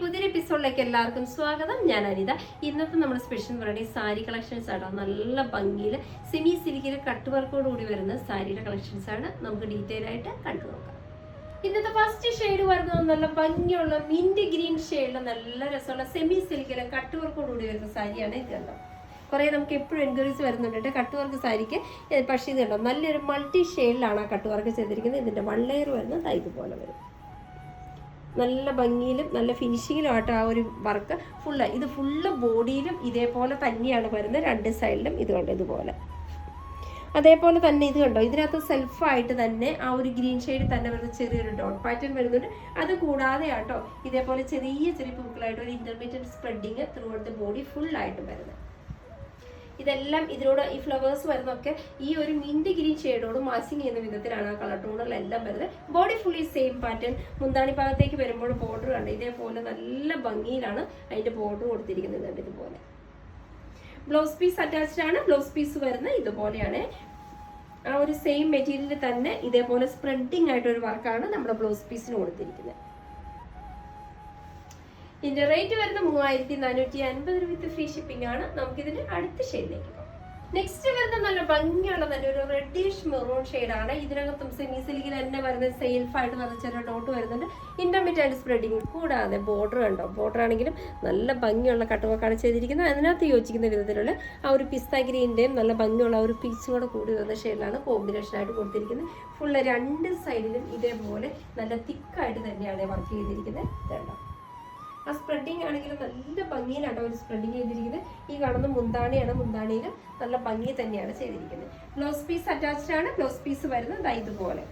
പുതിയൊരു എപ്പിസോഡിലേക്ക് എല്ലാവർക്കും സ്വാഗതം. ഞാൻ അനിത. ഇന്നത്തെ നമ്മുടെ സ്പെഷ്യൽ പറയുന്നത് സാരി കളക്ഷൻസ് ആണ്. നല്ല ഭംഗിയിൽ സെമി സിൽക്കിൽ കട്ട് വർക്കോട് കൂടി വരുന്ന സാരിയുടെ കളക്ഷൻസ് ആണ്. നമുക്ക് ഡീറ്റെയിൽ ആയിട്ട് കണ്ടു നോക്കാം. ഇന്നത്തെ ഫസ്റ്റ് ഷെയ്ഡ് വരുന്നത് നല്ല ഭംഗിയുള്ള മിന്റ് ഗ്രീൻ ഷെയ്ഡിലെ നല്ല രസമുള്ള സെമി സിൽക്കിലെ കട്ട് വർക്കോട് കൂടി വരുന്ന സാരിയാണ്. ഇത് കണ്ടോ, കുറേ നമുക്ക് എപ്പോഴും എൻക്വയറീസ് വരുന്നുണ്ട് കട്ട് വർക്ക് സാരിക്ക്. പക്ഷേ ഇത് കണ്ടോ, നല്ലൊരു മൾട്ടി ഷെയ്ഡിലാണ് ആ കട്ട് വർക്ക് ചെയ്തിരിക്കുന്നത്. ഇതിൻ്റെ വൺ ലെയർ വരുന്നത് ഇതുപോലെ വരും. നല്ല ഭംഗിയിലും നല്ല ഫിനിഷിങ്ങിലും ആയിട്ട് ആ ഒരു വർക്ക് ഇത് ഫുള്ള് ബോഡിയിലും ഇതേപോലെ തന്നെയാണ് വരുന്നത്. രണ്ട് സൈഡിലും ഇത് കണ്ടോ ഇതുപോലെ. അതേപോലെ തന്നെ ഇത് കണ്ടോ, ഇതിനകത്ത് സെൽഫായിട്ട് തന്നെ ആ ഒരു ഗ്രീൻ ഷെയ്ഡ് തന്നെ വരുന്ന ചെറിയൊരു ഡോട്ട് പാറ്റേൺ വരുന്നുണ്ട്. അത് കൂടാതെ ആട്ടോ ഇതേപോലെ ചെറിയ ചെറിയ പൂക്കളായിട്ട് ഒരു intermediate spreading through out the body ഫുള്ളായിട്ട് വരുന്നത്. ഇതെല്ലാം ഇതിനോട് ഈ ഫ്ലവേഴ്സ് വരുന്നതൊക്കെ ഈ ഒരു മിന്റ് ഗ്രീൻ ഷെയ്ഡോട് മാച്ചിങ് ചെയ്യുന്ന വിധത്തിലാണ് ആ കളർ ടോണുകളെല്ലാം വരുന്നത്. Body fully same pattern. മുന്താണി ഭാഗത്തേക്ക് വരുമ്പോൾ ബോർഡർ കണ്ട് ഇതേപോലെ നല്ല ഭംഗിയിലാണ് അതിന്റെ ബോർഡർ കൊടുത്തിരിക്കുന്നത്. ഇതുപോലെ ബ്ലൗസ് പീസ് അറ്റാച്ച്ഡ് ആണ്. ബ്ലൗസ് പീസ് വരുന്നത് ഇതുപോലെയാണ്. ആ ഒരു സെയിം മെറ്റീരിയലിൽ തന്നെ ഇതേപോലെ സ്പ്രെഡിങ് ആയിട്ടൊരു വർക്കാണ് നമ്മുടെ ബ്ലൗസ് പീസിന് കൊടുത്തിരിക്കുന്നത്. ഇതിന്റെ റേറ്റ് വരുന്ന 3450 വിത്ത് ഫ്രീ ഷിപ്പിംഗ് ആണ്. നമുക്കിതിന്റെ അടുത്ത ഷെയ്ഡിലേക്ക് പോകാം. നെക്സ്റ്റ് വരുന്ന നല്ല ഭംഗിയുള്ള നല്ലൊരു റെഡിഷ് മെറൂൺ ഷെയ്ഡാണ്. ഇതിനകത്തും സെമി സിൽക്കിൽ തന്നെ വരുന്ന സെയിൽഫായിട്ട് നല്ല ചെറിയ ഡോട്ട് വരുന്നുണ്ട്. ഇന്റർമീഡിയറ്റ് സ്പ്രെഡിങ് കൂടാതെ ബോർഡർ കണ്ടോ, ബോർഡർ ആണെങ്കിലും നല്ല ഭംഗിയുള്ള കട്ട് വർക്കാണ് ചെയ്തിരിക്കുന്നത്. അതിനകത്ത് യോജിക്കുന്ന വിധത്തിലുള്ള ആ ഒരു പിസ്ത ഗ്രീൻ്റെയും നല്ല ഭംഗിയുള്ള ആ ഒരു പീച്ചും കൂടെ കൂടി വരുന്ന ഷെയ്ഡിലാണ് കോമ്പിനേഷനായിട്ട് കൊടുത്തിരിക്കുന്നത്. ഫുള്ള് രണ്ട് സൈഡിലും ഇതേപോലെ നല്ല തിക്കായിട്ട് തന്നെയാണ് വർക്ക് ചെയ്തിരിക്കുന്നത്. ഇതുണ്ടോ, ആ സ്പ്രെഡിങ് ആണെങ്കിലും നല്ല ഭംഗിയിലാണ് ഒരു സ്പ്രെഡിങ് ചെയ്തിരിക്കുന്നത്. ഈ കാണുന്ന മുന്താണിയാണ്. മുന്താണിയിൽ നല്ല ഭംഗി തന്നെയാണ് ചെയ്തിരിക്കുന്നത്. ബ്ലൗസ് പീസ് അറ്റാച്ച്ഡ് ആണ്. ബ്ലൗസ് പീസ് വരുന്നത് ഇതുപോലെ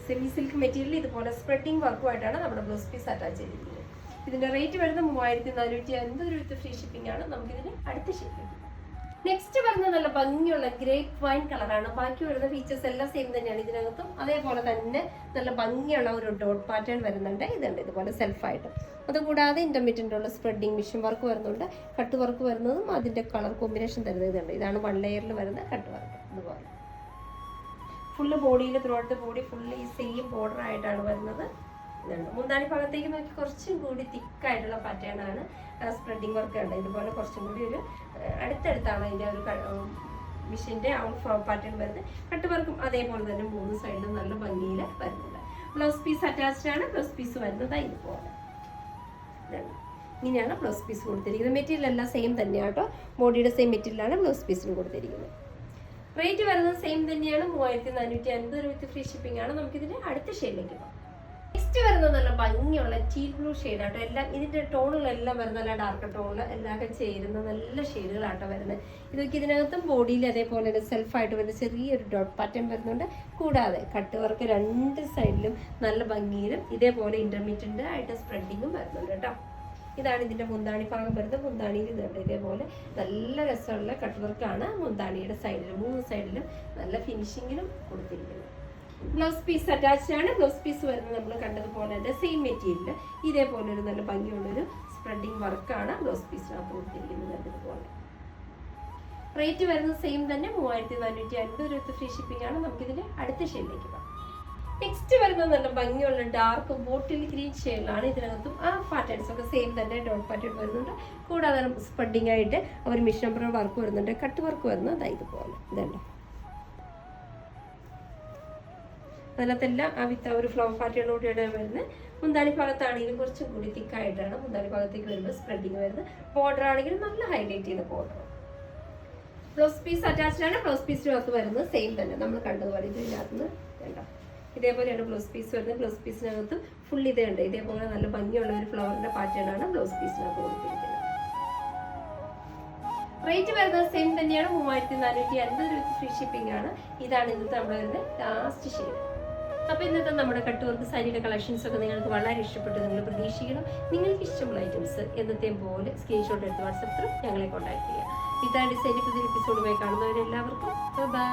സെമി സിൽക്ക് മെറ്റീരിയൽ ഇതുപോലെ സ്പ്രെഡിങ് വർക്കുമായിട്ടാണ് നമ്മുടെ ബ്ലൗസ് പീസ് അറ്റാച്ച് ചെയ്തിരിക്കുന്നത്. ഇതിന്റെ റേറ്റ് വരുന്നത് 3450 വിത്ത് ഫ്രീ ഷിപ്പിംഗ് ആണ്. നമുക്കിതിന് അടുത്ത ഷെയ്ഡ്. നെക്സ്റ്റ് വരുന്നത് നല്ല ഭംഗിയുള്ള ഗ്രേപ്പ് വൈൻ കളറാണ്. ബാക്കി വരുന്ന ഫീച്ചേഴ്സ് എല്ലാം സെയിം തന്നെയാണ് ഇതിനകത്തും. അതേപോലെ തന്നെ നല്ല ഭംഗിയുള്ള ഒരു ഡോട്ട് പാറ്റേൺ വരുന്നുണ്ട്. ഇതുണ്ട് ഇതുപോലെ സെൽഫായിട്ട്. അതുകൂടാതെ ഇന്റർമീഡിയറ്റ് ഉള്ള സ്പ്രെഡിങ് മിഷൻ വർക്ക് വരുന്നുണ്ട്. കട്ട് വർക്ക് വരുന്നതും അതിന്റെ കളർ കോമ്പിനേഷൻ തരുന്നത് ഇതുണ്ട്. ഇതാണ് വൺ ലെയറിൽ വരുന്ന കട്ട് വർക്ക്. ഇതുപോലെ ഫുള്ള് ബോഡിയിൽ through out the body full ഈ സെയിം ബോർഡർ ആയിട്ടാണ് വരുന്നത്. ഇതുണ്ട് മുന്താണി ഭാഗത്തേക്ക് നോക്കി കുറച്ചും കൂടി തിക്കായിട്ടുള്ള പാറ്റേൺ ആണ് സ്പ്രെഡിങ് വർക്ക് ഉണ്ട്. ഇതുപോലെ കുറച്ചും കൂടി ഒരു അടുത്തടുത്താണ് അതിൻ്റെ ഒരു മിഷീൻ്റെ ആ ഫ്ലോ പാറ്റേൺ വരുന്നത്. കട്ട് വർക്കും അതേപോലെ തന്നെ മൂന്ന് സൈഡിലും നല്ല ഭംഗിയിൽ വരുന്നുണ്ട്. ബ്ലൗസ് പീസ് അറ്റാച്ച്ഡ് ആണ്. ബ്ലൗസ് പീസ് വരുന്നത് ഇതുപോലെ. ഇങ്ങനെയാണ് ബ്ലൗസ് പീസ് കൊടുത്തിരിക്കുന്നത്. മെറ്റീരിയൽ എല്ലാം സെയിം തന്നെയാണ് കേട്ടോ. ബോഡിയുടെ സെയിം മെറ്റീരിയലാണ് ബ്ലൗസ് പീസിന് കൊടുത്തിരിക്കുന്നത്. റേറ്റ് വരുന്നത് സെയിം തന്നെയാണ്. 3450 വിത്ത് ഫ്രീ ഷിപ്പിംഗ് ആണ്. നമുക്കിതിൻ്റെ അടുത്ത ഷെയ്ഡിലേക്ക് പോകാം. നെക്സ്റ്റ് വരുന്നത് നല്ല ഭംഗിയുള്ള ടീൽ ബ്ലൂ ഷെയ്ഡാട്ടോ. എല്ലാം ഇതിന്റെ ടോണുകളെല്ലാം വരുന്ന നല്ല ഡാർക്ക് ടോണിൽ എല്ലാം ചേരുന്ന നല്ല ഷെയ്ഡുകളാട്ടോ വരുന്നത്. ഇതൊക്കെ ഇതിനകത്തും ബോഡിയിൽ അതേപോലെ തന്നെ സെൽഫായിട്ട് വരുന്ന ചെറിയൊരു ഡോട്ട് പാറ്റേൺ വരുന്നുണ്ട്. കൂടാതെ കട്ട് വർക്ക് രണ്ട് സൈഡിലും നല്ല ഭംഗിയിലും ഇതേപോലെ ഇന്റർമീഡിയറ്റ് ആയിട്ട് സ്പ്രെഡിങ്ങും വരുന്നുണ്ട് കേട്ടോ. ഇതാണ് ഇതിന്റെ മുന്താണി ഭാഗം വരുന്നത്. മുന്താണിയിൽ ഇതുണ്ട് ഇതേപോലെ നല്ല രസമുള്ള കട്ട് വർക്കാണ് മുന്താണിയുടെ സൈഡിലും മൂന്ന് സൈഡിലും നല്ല ഫിനിഷിങ്ങിലും കൊടുത്തിരിക്കുന്നത്. ബ്ലൗസ് പീസ് അറ്റാച്ച്ഡ് ആണ്. ബ്ലൗസ് പീസ് വരുന്നത് നമ്മൾ കണ്ടതുപോലെ തന്നെ സെയിം മെറ്റീരിയൽ ഇതേപോലെ ഒരു നല്ല ഭംഗിയുള്ളൊരു സ്പ്രെഡിങ് വർക്കാണ് ബ്ലൗസ് പീസിനകത്ത് കൊടുത്തിരിക്കുന്നത്. ഇതുപോലെ റേറ്റ് വരുന്നത് സെയിം തന്നെ 3450 വിത്ത് ഫ്രീ ഷിപ്പിംഗ് ആണ്. നമുക്കിതിന്റെ അടുത്ത ഷെയ്ഡിലേക്ക് പോകാം. നെക്സ്റ്റ് വരുന്നത് നല്ല ഭംഗിയുള്ള ഡാർക്ക് ബോട്ടിൽ ഗ്രീൻ ഷെയ്ഡിലാണ്. ഇതിനകത്തും ആ പാറ്റേൺസ് ഒക്കെ സെയിം തന്നെ ഡോട്ട് പാറ്റേൺ വരുന്നുണ്ട്. കൂടാതെ സ്പ്രെഡിങ് ആയിട്ട് ഒരു മിഷൻ എംബ്രോയിഡറി വർക്ക് വരുന്നുണ്ട്. കട്ട് വർക്ക് വരുന്നത് ഇതുപോലെ. ഇതുണ്ട് അതിനകത്തെല്ലാം ആ വിത്ത് ഒരു ഫ്ലവർ പാറ്റേണിലൂടെയാണ് വരുന്നത്. മുന്താണി ഭാഗത്താണെങ്കിലും കുറച്ചും കൂടി തിക്കായിട്ടാണ് മുന്താണി ഭാഗത്തേക്ക് വരുമ്പോൾ സ്പ്രെഡിങ് വരുന്നത്. ബോർഡർ ആണെങ്കിലും നല്ല ഹൈലൈറ്റ് ചെയ്ത ബോർഡർ. ബ്ലൗസ് പീസ് അറ്റാച്ച്ഡ് ആണ്. ബ്ലൗസ് പീസിനകത്ത് വരുന്നത് സെയിം തന്നെ നമ്മൾ കണ്ടതുപോലെ. ഇതിനകത്ത് കണ്ടോ ഇതേപോലെയാണ് ബ്ലൗസ് പീസ് വരുന്നത്. ബ്ലൗസ് പീസിനകത്ത് ഫുൾ ഇതുണ്ട് ഇതേപോലെ നല്ല ഭംഗിയുള്ള ഒരു ഫ്ലവറിന്റെ പാറ്റേൺ ആണ് ബ്ലൗസ് പീസിനകത്ത് കൊടുത്തിരിക്കുന്നത്. റേറ്റ് വരുന്നത് സെയിം തന്നെയാണ്. 3450 വിത്ത് ഫ്രീ ഷിപ്പിംഗ് ആണ്. ഇതാണ് ഇന്നത്തെ നമ്മുടെ വരുന്നത് ലാസ്റ്റ് ഷെയ്ഡ്. അപ്പോൾ ഇന്നത്തെ നമ്മുടെ കട്ട് വർക്ക് സാരിയുടെ കളക്ഷൻസ് ഒക്കെ നിങ്ങൾക്ക് വളരെ ഇഷ്ടപ്പെട്ടു നിങ്ങൾ പ്രതീക്ഷിക്കണം. നിങ്ങൾക്ക് ഇഷ്ടമുള്ള ഐറ്റംസ് എന്നത്തെയും പോലെ സ്ക്രീൻഷോട്ട് എടുത്ത് വാട്സാപ്പ് ത്രൂ ഞങ്ങളെ കോൺടാക്ട് ചെയ്യുക. ഇതാണ് ഡിസൈൻ പുതിയ എപ്പിസോഡുമായി കാണുന്നവരെല്ലാവർക്കും ബൈ.